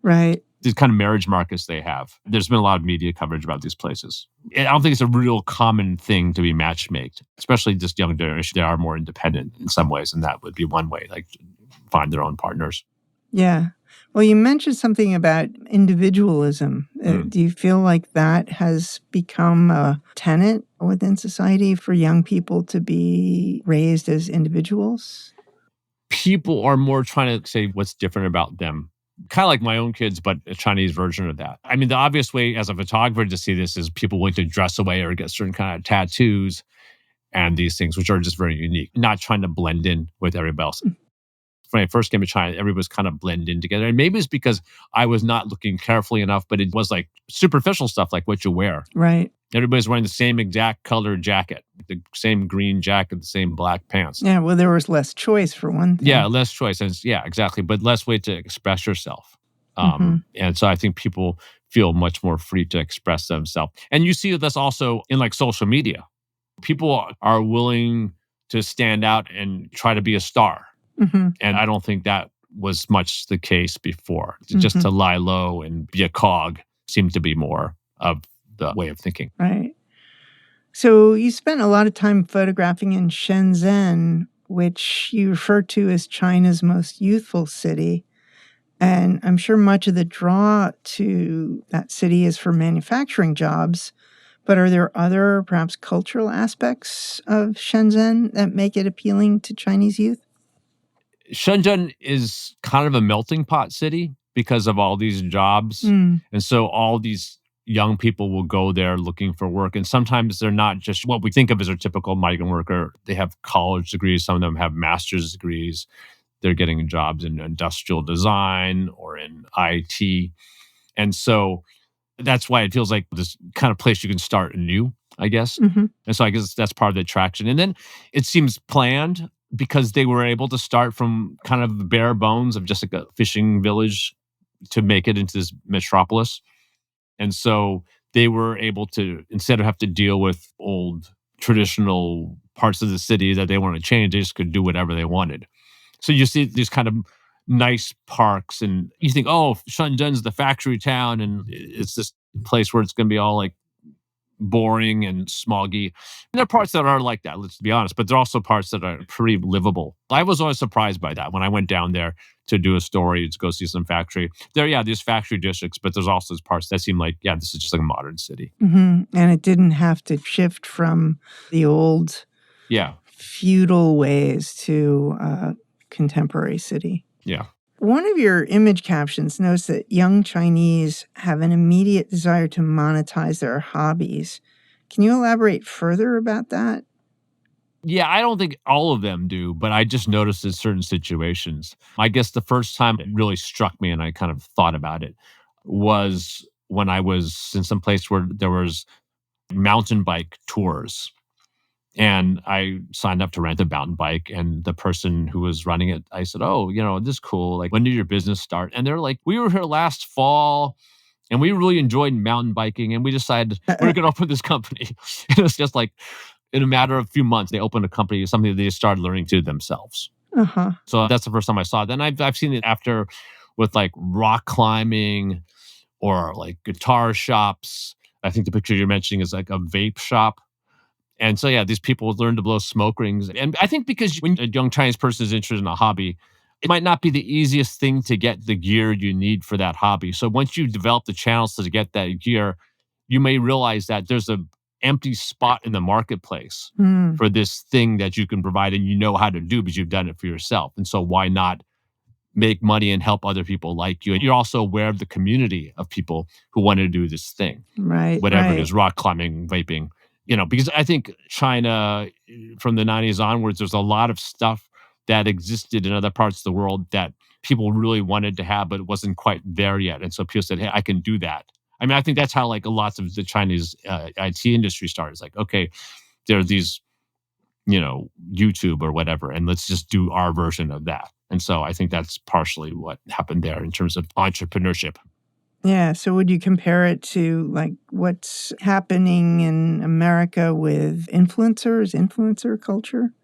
Right. These kind of marriage markets they have. There's been a lot of media coverage about these places. I don't think it's a real common thing to be matchmaked, especially this young generation. They are more independent in some ways, and that would be one way, like find their own partners. Yeah. Well, you mentioned something about individualism. Mm. Do you feel like that has become a tenet within society for young people to be raised as individuals? People are more trying to say what's different about them. Kind of like my own kids, but a Chinese version of that. I mean, the obvious way as a photographer to see this is people willing to dress away or get certain kind of tattoos and these things, which are just very unique, not trying to blend in with everybody else. When I first came to China, everybody was kind of blended in together. And maybe it's because I was not looking carefully enough, but it was like superficial stuff like what you wear. Right. Everybody's wearing the same exact colored jacket, the same green jacket, the same black pants. Yeah. Well, there was less choice for one thing. Yeah, less choice. And yeah, exactly. But less way to express yourself. Hmm. And so I think people feel much more free to express themselves. And you see this also in like social media. People are willing to stand out and try to be a star. Hmm. And I don't think that was much the case before. Just Mhm. to lie low and be a cog seemed to be more of the way of thinking. Right. So you spent a lot of time photographing in Shenzhen, which you refer to as China's most youthful city. And I'm sure much of the draw to that city is for manufacturing jobs. But are there other, perhaps cultural aspects of Shenzhen that make it appealing to Chinese youth? Shenzhen is kind of a melting pot city because of all these jobs. Mm. And so all these young people will go there looking for work. And sometimes they're not just what we think of as a typical migrant worker. They have college degrees. Some of them have master's degrees. They're getting jobs in industrial design or in IT. And so that's why it feels like this kind of place you can start anew, I guess. Mhm. And so I guess that's part of the attraction. And then it seems planned because they were able to start from kind of the bare bones of just like a fishing village to make it into this metropolis. And so they were able to, instead of have to deal with old traditional parts of the city that they want to change, they just could do whatever they wanted. So you see these kind of nice parks, and you think, oh, Shenzhen's the factory town, and it's this place where it's going to be all like boring and smoggy. And there are parts that are like that, let's be honest, but there are also parts that are pretty livable. I was always surprised by that when I went down there to do a story, to go see some factory. There, yeah, there's factory districts, but there's also these parts that seem like, yeah, this is just like a modern city. Mhm. And it didn't have to shift from the old Yeah, feudal ways to a contemporary city. yeah. One of your image captions notes that young Chinese have an immediate desire to monetize their hobbies. Can you elaborate further about that? Yeah, I don't think all of them do, but I just noticed in certain situations. I guess the first time it really struck me and I kind of thought about it was when I was in some place where there was mountain bike tours. And I signed up to rent a mountain bike, and the person who was running it, I said, "Oh, this is cool. Like, when did your business start?" And they're like, "We were here last fall, and we really enjoyed mountain biking, and we decided we are going to open this company." It was just like in a matter of a few months, they opened a company, something that they started learning to themselves. Uh-huh. So that's the first time I saw it. Then I've seen it after with like rock climbing or like guitar shops. I think the picture you're mentioning is like a vape shop. And so, yeah, these people learn to blow smoke rings. And I think because when a young Chinese person is interested in a hobby, it might not be the easiest thing to get the gear you need for that hobby. So once you develop the channels to get that gear, you may realize that there's a empty spot in the marketplace Mm, for this thing that you can provide and you know how to do because you've done it for yourself. And so why not make money and help other people like you? And you're also aware of the community of people who want to do this thing, right, whatever it right. is, rock climbing, vaping, because I think China from the 90s onwards, there's a lot of stuff that existed in other parts of the world that people really wanted to have, but it wasn't quite there yet. And so people said, hey, I can do that. I mean, I think that's how like lots of the Chinese IT industry started. It's like, okay, there are these, YouTube or whatever, and let's just do our version of that. And so I think that's partially what happened there in terms of entrepreneurship. Yeah, so would you compare it to, like, what's happening in America with influencers, influencer culture?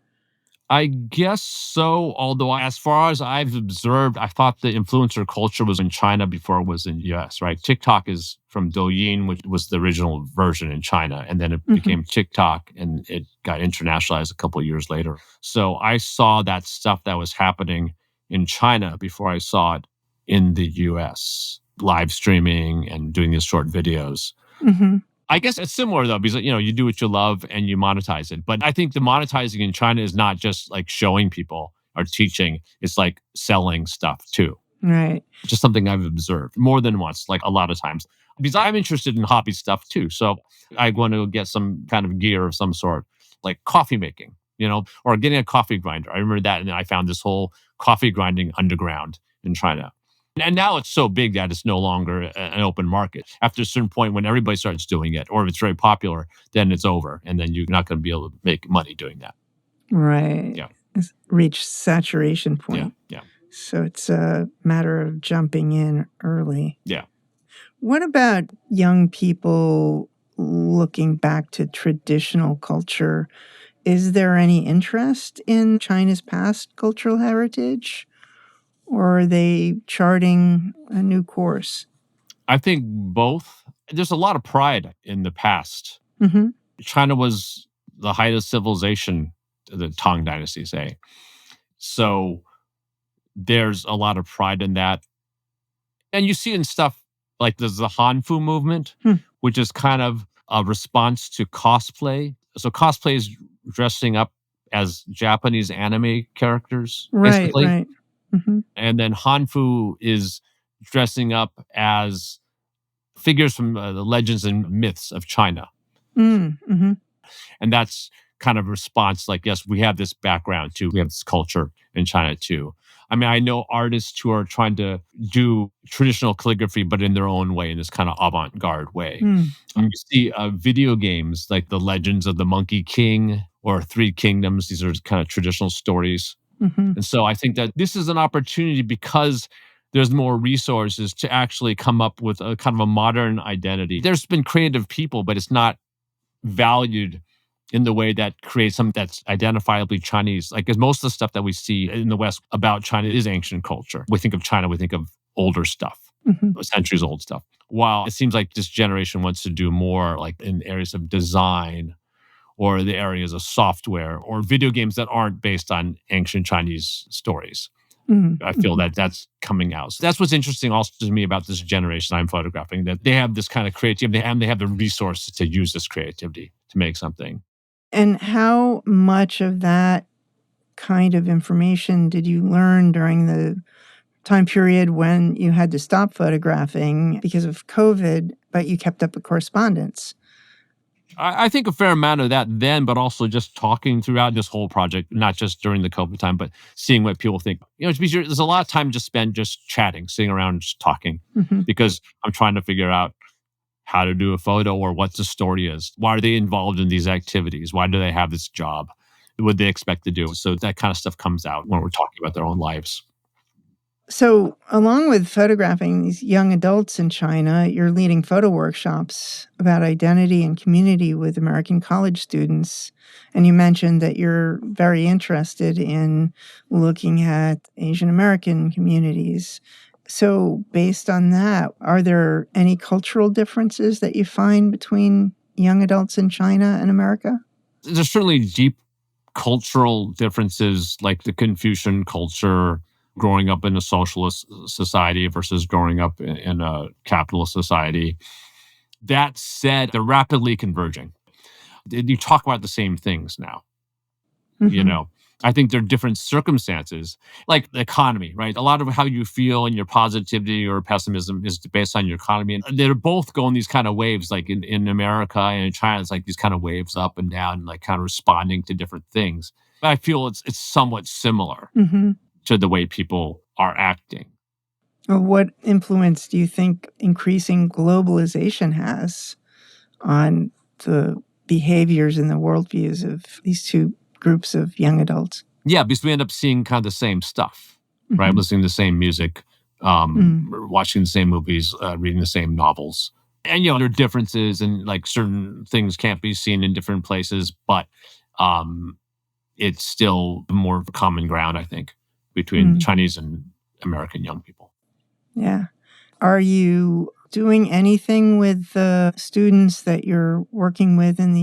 I guess so. Although, as far as I've observed, I thought the influencer culture was in China before it was in US, right? TikTok is from Douyin, which was the original version in China. And then it Mhm. became TikTok and it got internationalized a couple of years later. So I saw that stuff that was happening in China before I saw it in the US, live streaming and doing these short videos. Mhm. I guess it's similar though, because you do what you love and you monetize it. But I think the monetizing in China is not just like showing people or teaching; it's like selling stuff too. Right. Just something I've observed more than once, like a lot of times, because I'm interested in hobby stuff too. So I want to get some kind of gear of some sort, like coffee making, or getting a coffee grinder. I remember that, and then I found this whole coffee grinding underground in China. And now it's so big that it's no longer an open market. After a certain point, when everybody starts doing it, or if it's very popular, then it's over, and then you're not going to be able to make money doing that. Right. Yeah, It's reached saturation yeah, point. yeah, So it's a matter of jumping in early. yeah. What about young people looking back to traditional culture? Is there any interest in China's past cultural heritage? or are they charting a new course? I think both. There's a lot of pride in the past. Hmm. China was the height of civilization, the Tang Dynasty say. So there's a lot of pride in that. And you see in stuff like there's the Hanfu movement, Hmm. which is kind of a response to cosplay. So cosplay is dressing up as Japanese anime characters, Right, basically. right. Hmm. And then Hanfu is dressing up as figures from the legends and myths of China. Mm-hmm. And that's kind of a response like, yes, we have this background too. We have this culture in China too. I mean, I know artists who are trying to do traditional calligraphy, but in their own way, in this kind of avant garde way. Mm. And you see video games like the Legends of the Monkey King or Three Kingdoms. These are kind of traditional stories. Hmm. And so I think that this is an opportunity because there's more resources to actually come up with a kind of a modern identity. There's been creative people, but it's not valued in the way that creates something that's identifiably Chinese. Like, 'cause most of the stuff that we see in the West about China is ancient culture. We think of China, we think of older stuff, Hmm. centuries old stuff. While it seems like this generation wants to do more like in areas of design or the areas of software or video games that aren't based on ancient Chinese stories. I feel Hmm. that that's coming out. So that's what's interesting also to me about this generation I'm photographing, that they have this kind of creativity and they have the resources to use this creativity to make something. And how much of that kind of information did you learn during the time period when you had to stop photographing because of COVID, but you kept up a correspondence? I think a fair amount of that then, but also just talking throughout this whole project, not just during the COVID time, but seeing what people think. Because there's a lot of time just spent just chatting, sitting around, just talking, Hmm. because I'm trying to figure out how to do a photo or what the story is. Why are they involved in these activities? Why do they have this job? What they expect to do? So that kind of stuff comes out when we're talking about their own lives. So, along with photographing these young adults in China, you're leading photo workshops about identity and community with American college students. And you mentioned that you're very interested in looking at Asian American communities. So, based on that, are there any cultural differences that you find between young adults in China and America? There's certainly deep cultural differences, like the Confucian culture, growing up in a socialist society versus growing up in a capitalist society. That said, they're rapidly converging. You talk about the same things now, you Hmm. know. I think there are different circumstances, like the economy, right? A lot of how you feel and your positivity or pessimism is based on your economy. And they're both going these kind of waves, like in America and in China, it's like these kind of waves up and down, like kind of responding to different things. But I feel it's somewhat similar Hmm. to the way people are acting. What influence do you think increasing globalization has on the behaviors and the worldviews of these two groups of young adults? Yeah, because we end up seeing kind of the same stuff, right? Mhm. Listening to the same music, Mm. watching the same movies, reading the same novels. And, there are differences and like certain things can't be seen in different places, but um, it's still more common ground, I think, between Mm. Chinese and American young people. Yeah. Are you doing anything with the students that you're working with in the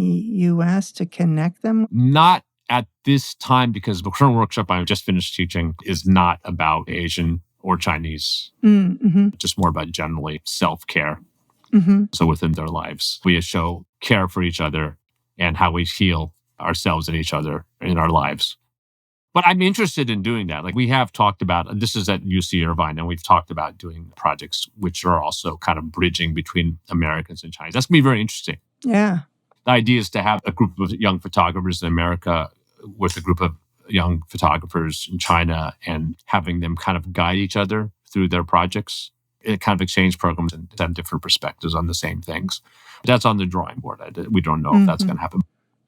US to connect them? Not at this time because the current workshop I just finished teaching is not about Asian or Chinese, Mm. Mhm. just more about generally self care. Mhm. So within their lives, we show care for each other and how we heal ourselves and each other in our lives. But I'm interested in doing that. Like we have talked about, and this is at UC Irvine, and we've talked about doing projects which are also kind of bridging between Americans and Chinese. That's going to be very interesting. Yeah. The idea is to have a group of young photographers in America with a group of young photographers in China and having them kind of guide each other through their projects, kind of exchange programs and have different perspectives on the same things. That's on the drawing board. We don't know if that's going Mhm. to happen.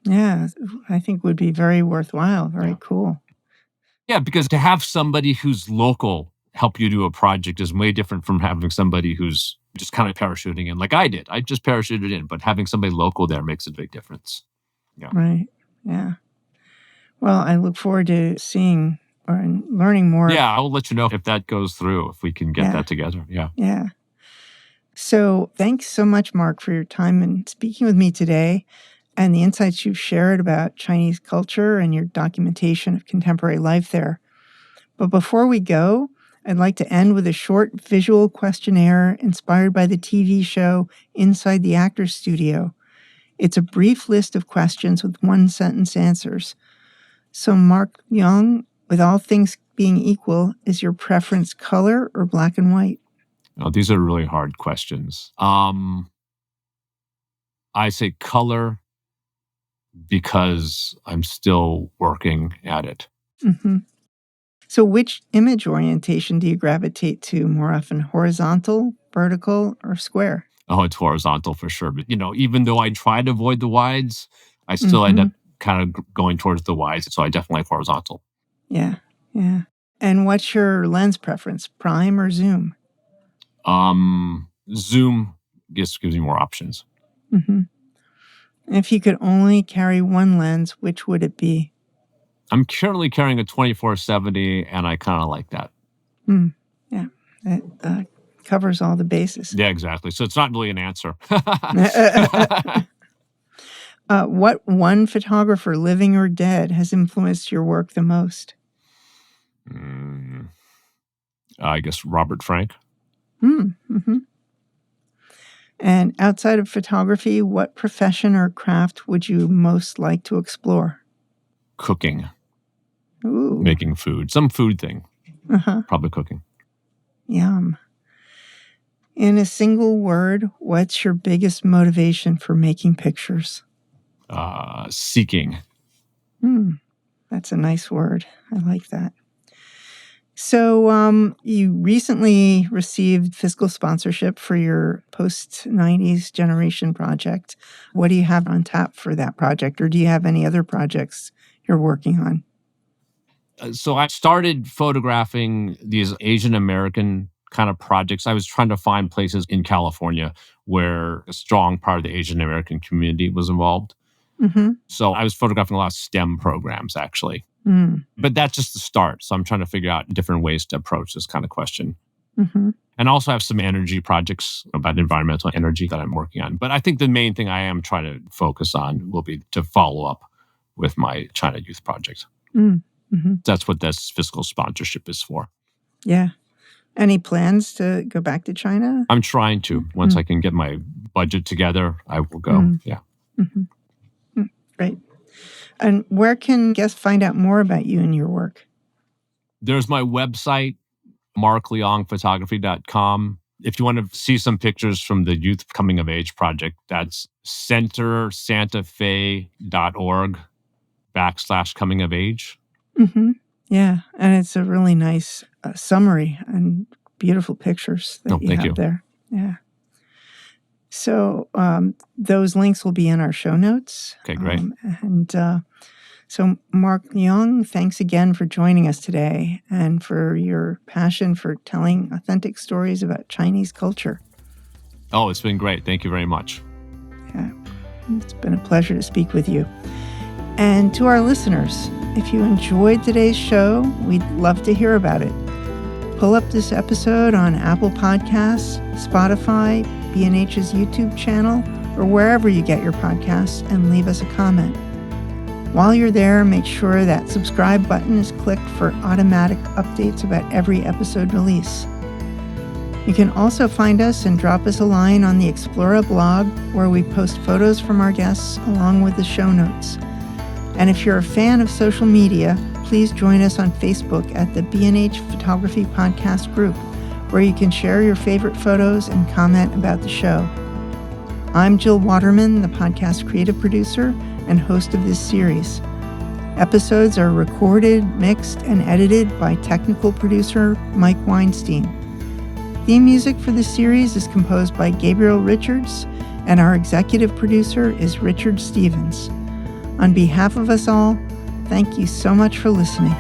Yeah, I think would be very worthwhile, very Yeah. cool. Yeah, because to have somebody who's local help you do a project is way different from having somebody who's just kind of parachuting in like I did. I just parachuted in, but having somebody local there makes a big difference. Yeah. Right. Yeah. Well, I look forward to seeing or in learning more. Yeah, I'll let you know if that goes through, if we can get Yeah. that together. Yeah. Yeah. So thanks so much, Mark, for your time and speaking with me today and the insights you've shared about Chinese culture and your documentation of contemporary life there. But before we go, I'd like to end with a short visual questionnaire inspired by the TV show Inside the Actors Studio. It's a brief list of questions with one-sentence answers. So, Mark Leong, with all things being equal, is your preference color or black and white? Oh, these are really hard questions. I say color because I'm still working at it. Mm-hmm. So which image orientation do you gravitate to more often, horizontal, vertical, or square? Oh, it's horizontal for sure. But, even though I try to avoid the wides, I still end up kind of going towards the wides. So I definitely like horizontal. Yeah, yeah. And what's your lens preference, prime or zoom? Zoom gives me more options. Mm-hmm. If you could only carry one lens, which would it be? I'm currently carrying a 24-70, and I kind of like that. Yeah, it covers all the bases. Yeah, exactly. So it's not really an answer. What one photographer, living or dead, has influenced your work the most? I guess Robert Frank. Mm-hmm. And outside of photography, what profession or craft would you most like to explore? Cooking. Ooh. Making food. Some food thing. Probably cooking. Yum. In a single word, what's your biggest motivation for making pictures? Seeking. That's a nice word. I like that. So you recently received fiscal sponsorship for your post-90s generation project. What do you have on tap for that project? Or do you have any other projects you're working on? So I started photographing these Asian American kind of projects. I was trying to find places in California where a strong part of the Asian American community was involved. So I was photographing a lot of STEM programs, actually. But that's just the start. So I'm trying to figure out different ways to approach this kind of question. And also have some energy projects about environmental energy that I'm working on. But I think the main thing I am trying to focus on will be to follow up with my China Youth Project. That's what this fiscal sponsorship is for. Yeah. Any plans to go back to China? I'm trying to. Once I can get my budget together, I will go. Yeah. Great. And where can guests find out more about you and your work? There's my website, markleongphotography.com. If you want to see some pictures from the Youth Coming of Age Project, that's centersantafe.org/coming of age. Yeah, and it's a really nice summary and beautiful pictures that you have there. Yeah. So those links will be in our show notes. Okay, great. So Mark Leong, thanks again for joining us today and for your passion for telling authentic stories about Chinese culture. Oh, it's been great. Thank you very much. Yeah, it's been a pleasure to speak with you. And to our listeners, if you enjoyed today's show, we'd love to hear about it. Pull up this episode on Apple Podcasts, Spotify, B&H's YouTube channel, or wherever you get your podcasts, and leave us a comment. While you're there, make sure that subscribe button is clicked for automatic updates about every episode release. You can also find us and drop us a line on the Explora blog, where we post photos from our guests along with the show notes. And if you're a fan of social media, please join us on Facebook at the B&H Photography Podcast group, where you can share your favorite photos and comment about the show. I'm Jill Waterman, the podcast creative producer and host of this series. Episodes are recorded, mixed, and edited by technical producer Mike Weinstein. Theme music for this series is composed by Gabriel Richards, and our executive producer is Richard Stevens. On behalf of us all, thank you so much for listening.